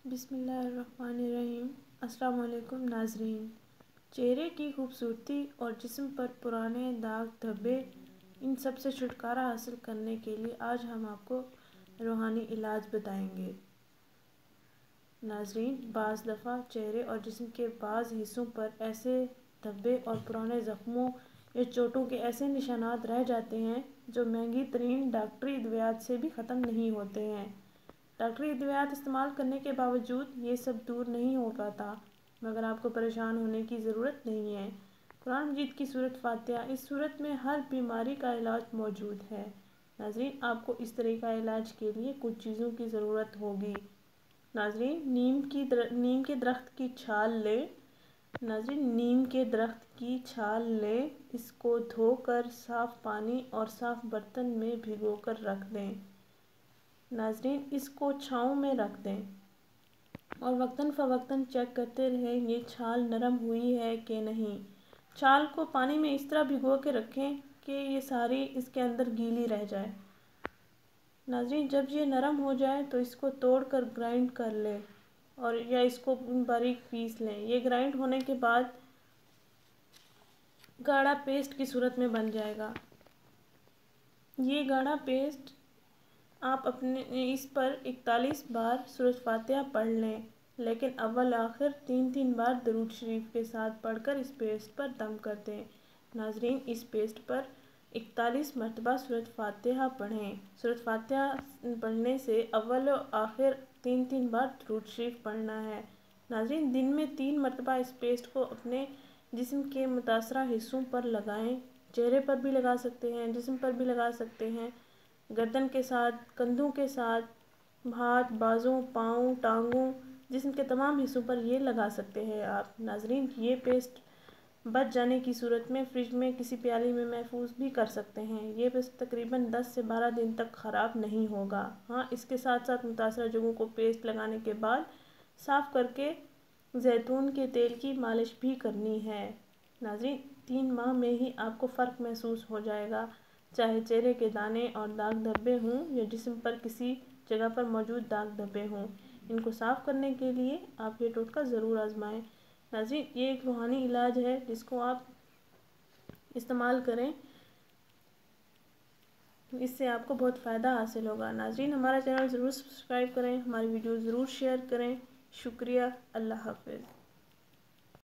بسم اللہ الرحمن الرحیم۔ السلام علیکم ناظرین۔ چہرے کی خوبصورتی اور جسم پر پرانے داغ دھبے ان سب سے چھٹکارا حاصل کرنے کے لیے آج ہم آپ کو روحانی علاج بتائیں گے۔ ناظرین، بعض دفعہ چہرے اور جسم کے بعض حصوں پر ایسے دھبے اور پرانے زخموں یا چوٹوں کے ایسے نشانات رہ جاتے ہیں جو مہنگی ترین ڈاکٹری ادویات سے بھی ختم نہیں ہوتے ہیں۔ ڈاکٹری ادویات استعمال کرنے کے باوجود یہ سب دور نہیں ہو پاتا، مگر آپ کو پریشان ہونے کی ضرورت نہیں ہے۔ قرآن مجید کی سورۃ فاتحہ، اس سورت میں ہر بیماری کا علاج موجود ہے۔ ناظرین، آپ کو اس طرح کا علاج کے لیے کچھ چیزوں کی ضرورت ہوگی۔ ناظرین، نیم کے درخت کی چھال لیں۔ نیم کے درخت کی چھال لیں، اس کو دھو کر صاف پانی اور صاف برتن میں بھگو کر رکھ دیں۔ ناظرین، اس کو چھاؤں میں رکھ دیں اور وقتاً فوقتاً چیک کرتے رہیں یہ چھال نرم ہوئی ہے کہ نہیں۔ چھال کو پانی میں اس طرح بھگو کے رکھیں کہ یہ ساری اس کے اندر گیلی رہ جائے۔ ناظرین، جب یہ نرم ہو جائے تو اس کو توڑ کر گرائنڈ کر لیں اور یا اس کو باریک پیس لیں۔ یہ گرائنڈ ہونے کے بعد گاڑھا پیسٹ کی صورت میں بن جائے گا۔ یہ گاڑھا پیسٹ آپ اس پر 41 بار سورۃ فاتحہ پڑھ لیں، لیکن اول آخر 3 بار درود شریف کے ساتھ پڑھ کر اس پیسٹ پر دم کر دیں۔ ناظرین، اس پیسٹ پر 41 مرتبہ سورۃ فاتحہ پڑھیں۔ سورۃ فاتحہ پڑھنے سے اول و آخر 3 بار درود شریف پڑھنا ہے۔ ناظرین، دن میں 3 مرتبہ اس پیسٹ کو اپنے جسم کے متاثرہ حصوں پر لگائیں۔ چہرے پر بھی لگا سکتے ہیں، جسم پر بھی لگا سکتے ہیں، گردن کے ساتھ، کندھوں کے ساتھ، ہاتھ، بازوں، پاؤں، ٹانگوں، جسم کے تمام حصوں پر یہ لگا سکتے ہیں آپ۔ ناظرین، یہ پیسٹ بچ جانے کی صورت میں فریج میں کسی پیالے میں محفوظ بھی کر سکتے ہیں۔ یہ پیسٹ تقریباً 10 سے 12 دن تک خراب نہیں ہوگا۔ ہاں، اس کے ساتھ ساتھ متاثرہ جگہوں کو پیسٹ لگانے کے بعد صاف کر کے زیتون کے تیل کی مالش بھی کرنی ہے۔ ناظرین، 3 ماہ میں ہی آپ کو فرق محسوس ہو جائے گا، چاہے چہرے کے دانے اور داغ دھبے ہوں یا جسم پر کسی جگہ پر موجود داغ دھبے ہوں۔ ان کو صاف کرنے کے لیے آپ یہ ٹوٹکا ضرور آزمائیں۔ ناظرین، یہ ایک روحانی علاج ہے جس کو آپ استعمال کریں، اس سے آپ کو بہت فائدہ حاصل ہوگا۔ ناظرین، ہمارا چینل ضرور سبسکرائب کریں، ہماری ویڈیو ضرور شیئر کریں۔ شکریہ، اللہ حافظ۔